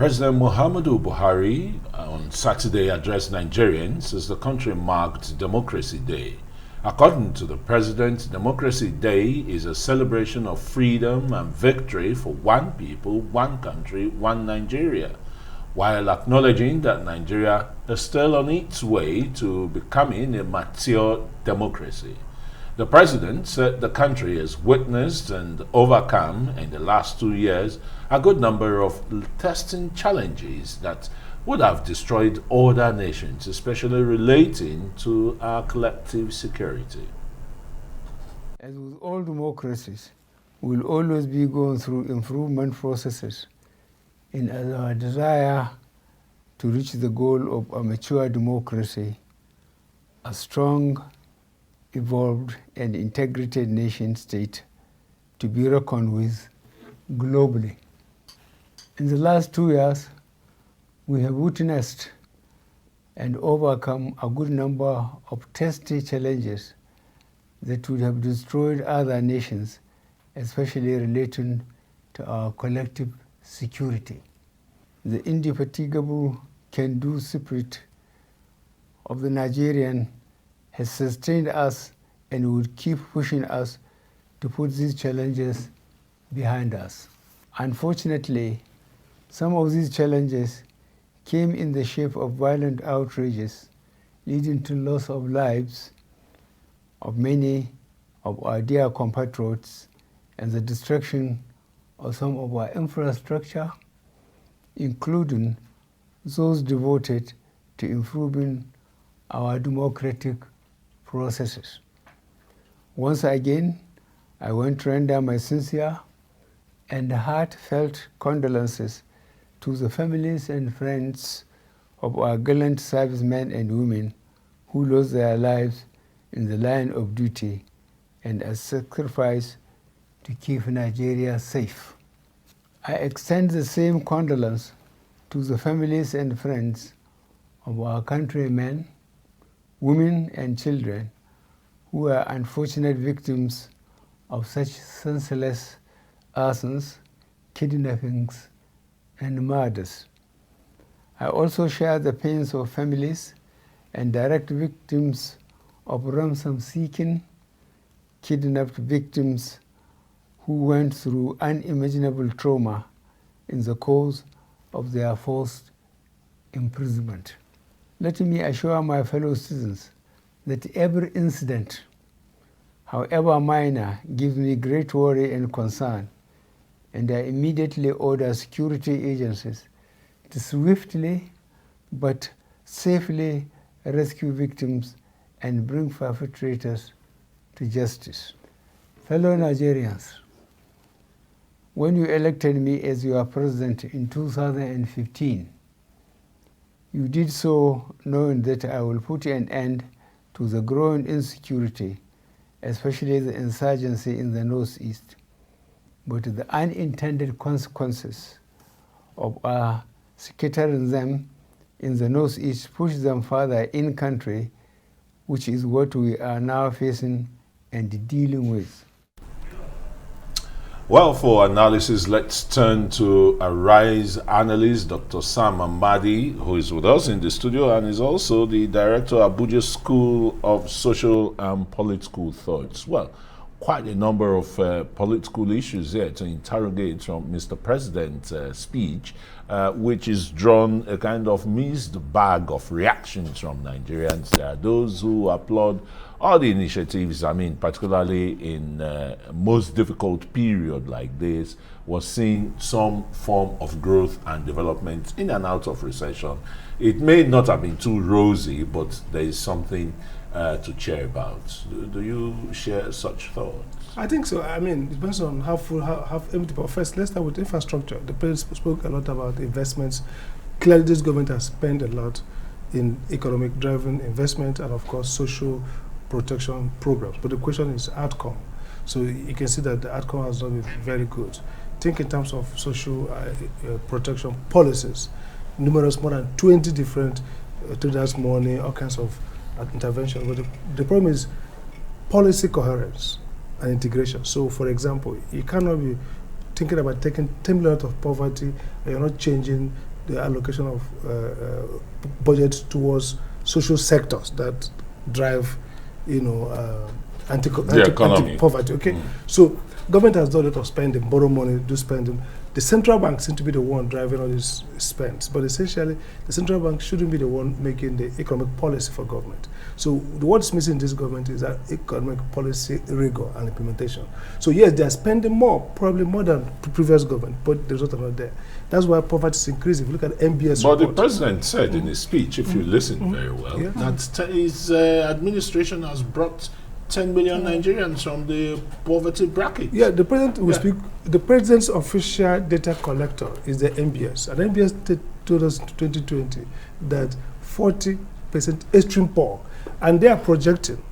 President Muhammadu Buhari on Saturday addressed Nigerians as the country marked Democracy Day. According to the president, Democracy Day is a celebration of freedom and victory for one people, one country, one Nigeria, while acknowledging that Nigeria is still on its way to becoming a mature democracy. The president said the country has witnessed and overcome in the last 2 years a good number of testing challenges that would have destroyed other nations, especially relating to our collective security. As with all democracies, we will always be going through improvement processes in our desire to reach the goal of a mature democracy, a strong, evolved and integrated nation state to be reckoned with globally. In the last 2 years, we have witnessed and overcome a good number of testy challenges that would have destroyed other nations, especially relating to our collective security. The indefatigable can-do spirit of the Nigerian has sustained us and would keep pushing us to put these challenges behind us. Unfortunately, some of these challenges came in the shape of violent outrages, leading to loss of lives of many of our dear compatriots and the destruction of some of our infrastructure, including those devoted to improving our democratic processes. Once again, I want to render my sincere and heartfelt condolences to the families and friends of our gallant servicemen and women who lost their lives in the line of duty and as sacrifice to keep Nigeria safe. I extend the same condolence to the families and friends of our countrymen, women and children who are unfortunate victims of such senseless arsons, kidnappings, and murders. I also share the pains of families and direct victims of ransom-seeking, kidnapped victims who went through unimaginable trauma in the course of their forced imprisonment. Let me assure my fellow citizens that every incident, however minor, gives me great worry and concern, and I immediately order security agencies to swiftly but safely rescue victims and bring perpetrators to justice. Fellow Nigerians, when you elected me as your president in 2015, you did so knowing that I will put an end to the growing insecurity, especially the insurgency in the Northeast. But the unintended consequences of our scattering them in the Northeast push them further in-country, which is what we are now facing and dealing with. Well, for analysis, let's turn to Arise analyst Dr. Sam Amadi, who is with us in the studio and is also the director of Abuja School of Social and Political Thoughts. Well, quite a number of political issues here to interrogate from Mr. President's speech, which has drawn a kind of mixed bag of reactions from Nigerians. There are those who applaud all the initiatives, particularly in most difficult period like this, was seeing some form of growth and development in and out of recession. It may not have been too rosy, but there is something to cheer about. Do you share such thoughts? I think so. It depends on how full, how empty. But first, let's start with infrastructure. The president spoke a lot about investments. Clearly, this government has spent a lot in economic driven investment and, of course, social protection programs. But the question is outcome. So you can see that the outcome has not been very good. Think in terms of social protection policies. Numerous, more than 20 different traders' money, all kinds of intervention. But the problem is policy coherence and integration. So, for example, you cannot be thinking about taking 10 million out of poverty and you're not changing the allocation of budget towards social sectors that drive, anti-poverty. Okay, so government has done a lot of spending, borrow money, do spending. The central bank seems to be the one driving all these spends, but essentially the central bank shouldn't be the one making the economic policy for government. So what's missing in this government is that economic policy rigor and implementation. So yes, they are spending more, probably more than previous government, but the results are not there. That's why poverty is increasing. If you look at MBS But report, the president said in his speech, if you listen very well, that his administration has brought 10 million Nigerians from the poverty bracket. Yeah, the president will speak. The president's official data collector is the MBS. And MBS told us in 2020 that 40% extreme poor. And they are projecting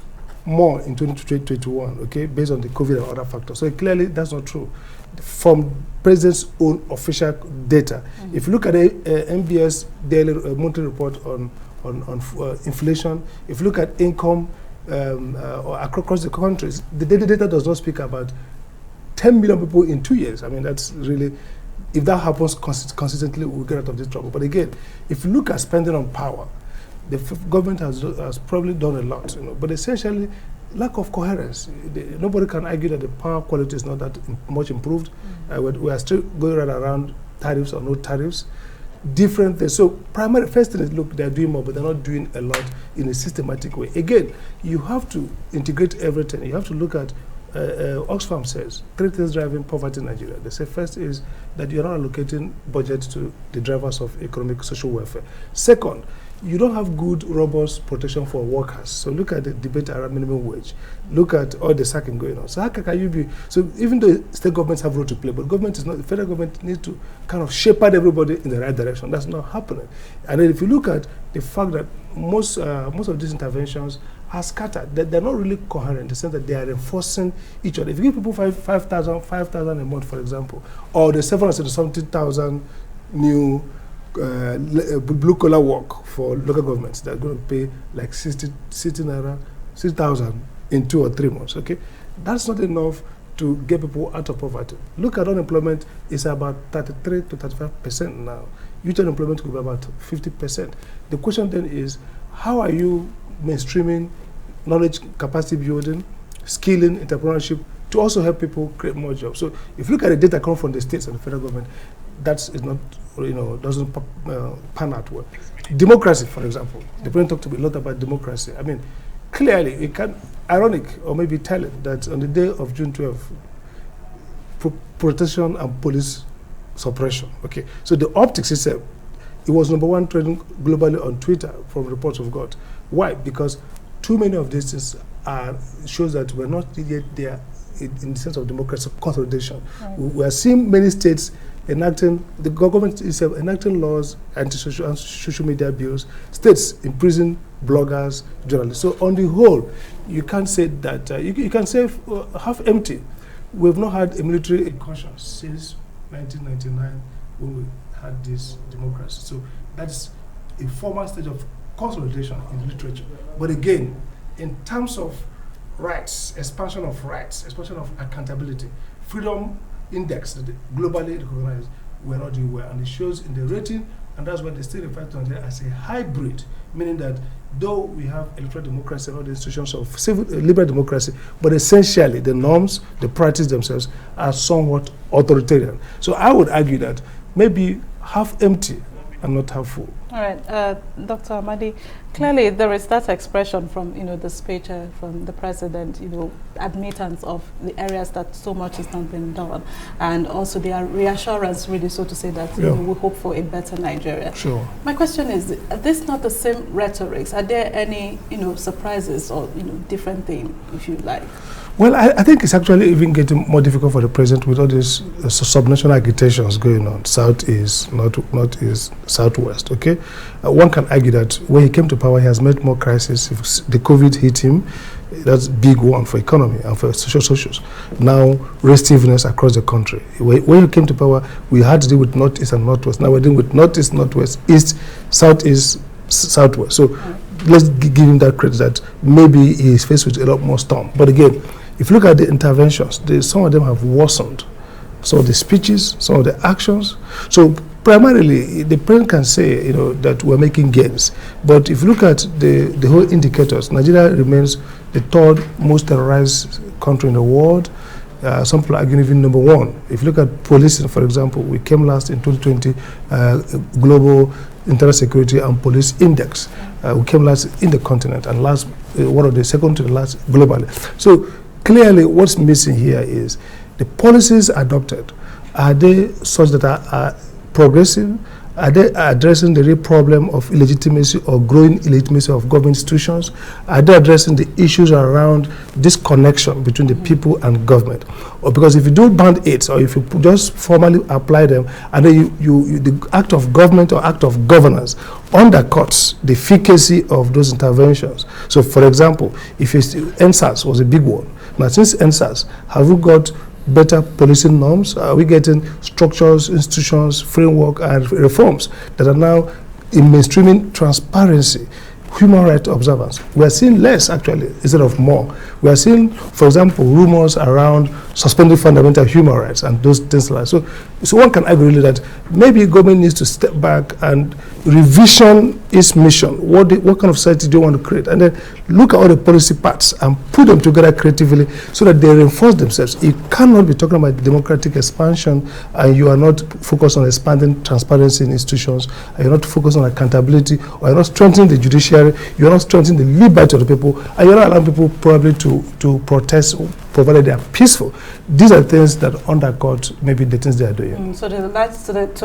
more in 2021, okay, based on the COVID and other factors. So clearly that's not true. From president's own official data. If you look at the MBS daily monthly report on inflation, if you look at income or across the countries, the data does not speak about 10 million people in 2 years. I mean, that's really, if that happens consistently, we'll get out of this trouble. But again, if you look at spending on power, the government has probably done a lot, but essentially, lack of coherence. Nobody can argue that the power quality is not that much improved. We are still going right around tariffs or no tariffs. Different things. So first thing is, look, they're doing more, but they're not doing a lot in a systematic way. Again, you have to integrate everything. You have to look at, Oxfam says, 3 things driving poverty in Nigeria. They say first is that you're not allocating budget to the drivers of economic social welfare. Second, you don't have good, robust protection for workers. So look at the debate around minimum wage. Look at all the sacking going on. So how can you be, so even though state governments have a role to play, but government is not, the federal government needs to kind of shepherd everybody in the right direction. That's not happening. And then if you look at the fact that most of these interventions are scattered, they're not really coherent in the sense that they are enforcing each other. If you give people 5,000 a month, for example, or the 770,000 new blue-collar work for local governments, they're going to pay like 60,000 in 2 or 3 months, okay? That's not enough to get people out of poverty. Look at unemployment, it's about 33 to 35% now. Youth unemployment could be about 50%. The question then is, how are you mainstreaming knowledge capacity building, skilling, entrepreneurship, to also help people create more jobs? So if you look at the data coming from the states and the federal government, that is not, doesn't pan out well. Democracy, for example. The president talked a lot about democracy. I mean, clearly, it can, ironic or maybe telling that on the day of June 12th, protection and police suppression. Okay, so the optics itself, it was #1 trending globally on Twitter from reports of God. Why? Because too many of these things shows that we're not yet there in the sense of democracy consolidation. Right. We are seeing many states enacting, the government itself enacting laws, anti-social media bills, states imprison bloggers, journalists. So on the whole, you can't say that, you can say half empty. We've not had a military incursion since 1999 when we had this democracy. So that's a formal stage of consolidation in literature. But again, in terms of rights, expansion of accountability, freedom index that globally recognized, we're not doing well. And it shows in the rating, and that's why they still refer to it as a hybrid, meaning that though we have electoral democracy and all the institutions of civil liberal democracy, but essentially the norms, the practice themselves are somewhat authoritarian. So I would argue that maybe half empty and not half full. All right, Dr. Amadi, clearly there is that expression from the speech from the president, admittance of the areas that so much has not been done, and also their reassurance, really, so to say, that we hope for a better Nigeria. Sure. My question is, are these not the same rhetorics? Are there any surprises or different thing, if you like? Well, I think it's actually even getting more difficult for the president with all these subnational agitations going on, southeast, northeast, southwest, okay? One can argue that when he came to power, he has made more crises. If the COVID hit him, that's a big one for economy and for socials. Now, restiveness across the country. When he came to power, we had to deal with northeast and northwest. Now we're dealing with northeast, northwest, east, southeast, southwest. So let's give him that credit that maybe he is faced with a lot more storm. But again, if you look at the interventions, some of them have worsened. Some of the speeches, some of the actions. So primarily, the president can say, you know, that we're making gains. But if you look at the whole indicators, Nigeria remains the third most terrorized country in the world. Some people argue even number one. If you look at policing, for example, we came last in 2020 Global Internal Security and Police Index. We came last in the continent and last, one of the second to the last globally. So clearly what's missing here is the policies adopted. Are they such that are progressive? Are they addressing the real problem of illegitimacy or growing illegitimacy of government institutions? Are they addressing the issues around disconnection between the people and government? Or because if you do band-aids, or if you just formally apply them, and then the act of government or act of governance undercuts the efficacy of those interventions. So, for example, if NSAS was a big one, now since NSAS, have we got better policing norms? Are we getting structures, institutions, framework, and reforms that are now in mainstreaming transparency, human rights observance? We are seeing less, actually, instead of more. We are seeing, for example, rumors around suspending fundamental human rights and those things like that. So one can argue really that maybe government needs to step back and revision its mission. What kind of society do you want to create? And then look at all the policy parts and put them together creatively so that they reinforce themselves. You cannot be talking about democratic expansion and you are not focused on expanding transparency in institutions, and you're not focused on accountability, or you're not strengthening the judiciary, you're not strengthening the liberty of the people, and you're not allowing people probably to protest, provided they are peaceful. These are things that undercut maybe the things they are doing. So to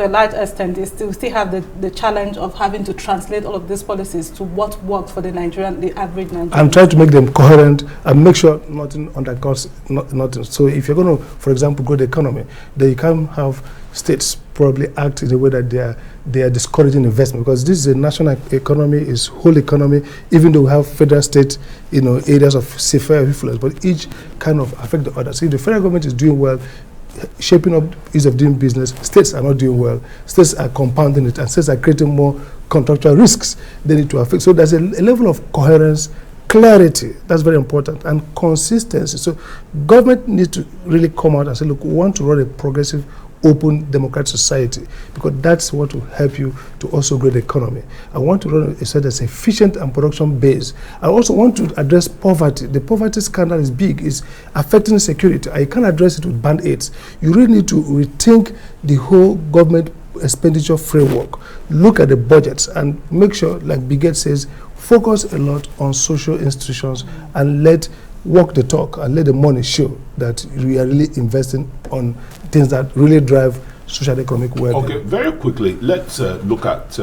a large extent, they still have the challenge of having to translate all of these policies to what works for the average Nigerian. I'm trying to make them coherent and make sure nothing undercuts nothing. So if you're going to, for example, grow the economy, then you can't have states probably act in a way that they are discouraging investment, because this is a national economy, is whole economy, even though we have federal state, you know, areas of safer influence, but each kind of affect the others. So if the federal government is doing well, shaping up ease of doing business, states are not doing well, states are compounding it, and states are creating more contractual risks they need to affect. So there's a level of coherence, clarity, that's very important, and consistency. So government needs to really come out and say, look, we want to run a progressive, open, democratic society, because that's what will help you to also grow the economy. I want to run a society that's efficient and production-based. I also want to address poverty. The poverty scandal is big. It's affecting security. I can't address it with band-aids. You really need to rethink the whole government expenditure framework. Look at the budgets and make sure, like Biget says, focus a lot on social institutions and walk the talk and let the money show that we are really investing on things that really drive social economic well-being. Okay, very quickly, let's look at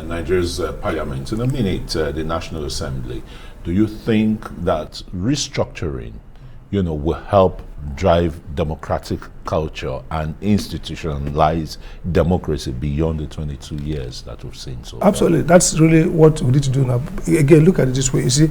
Nigeria's parliament. In a minute, the National Assembly. Do you think that restructuring, will help drive democratic culture and institutionalize democracy beyond the 22 years that we've seen so far? Absolutely, that's really what we need to do now. Again, look at it this way. You see,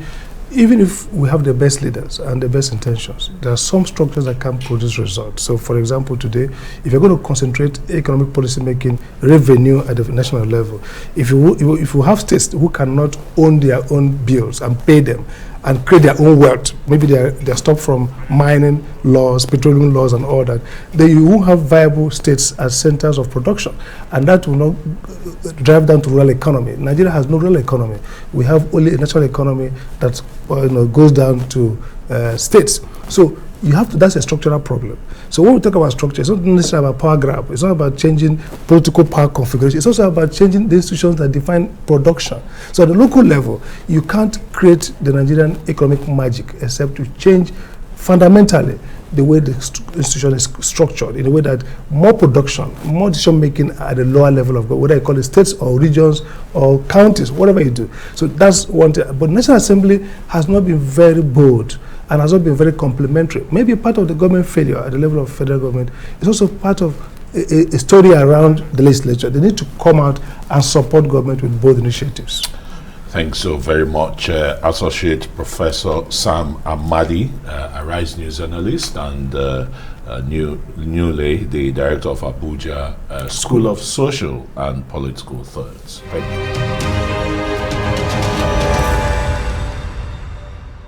even if we have the best leaders and the best intentions, there are some structures that can produce results. So, for example, today, if you're going to concentrate economic policy making revenue at the national level, if you have states who cannot own their own bills and pay them and create their own wealth, maybe they're stopped from mining laws, petroleum laws and all that, then you won't have viable states as centers of production, and that will not drive down to rural economy. Nigeria has no rural economy. We have only a national economy that goes down to states. So that's a structural problem. So when we talk about structure, it's not necessarily about power grab. It's not about changing political power configuration. It's also about changing the institutions that define production. So at the local level, you can't create the Nigerian economic magic except to change fundamentally the way the institution is structured, in a way that more production, more decision making at the lower level of, whether you call it states or regions or counties, whatever you do. So that's one thing. But National Assembly has not been very bold and has not been very complementary. Maybe part of the government failure at the level of federal government is also part of a story around the legislature. They need to come out and support government with both initiatives. Thanks so very much, Associate Professor Sam Amadi, Arise News Analyst, and newly the Director of Abuja School of Social and Political Thoughts. Thank you.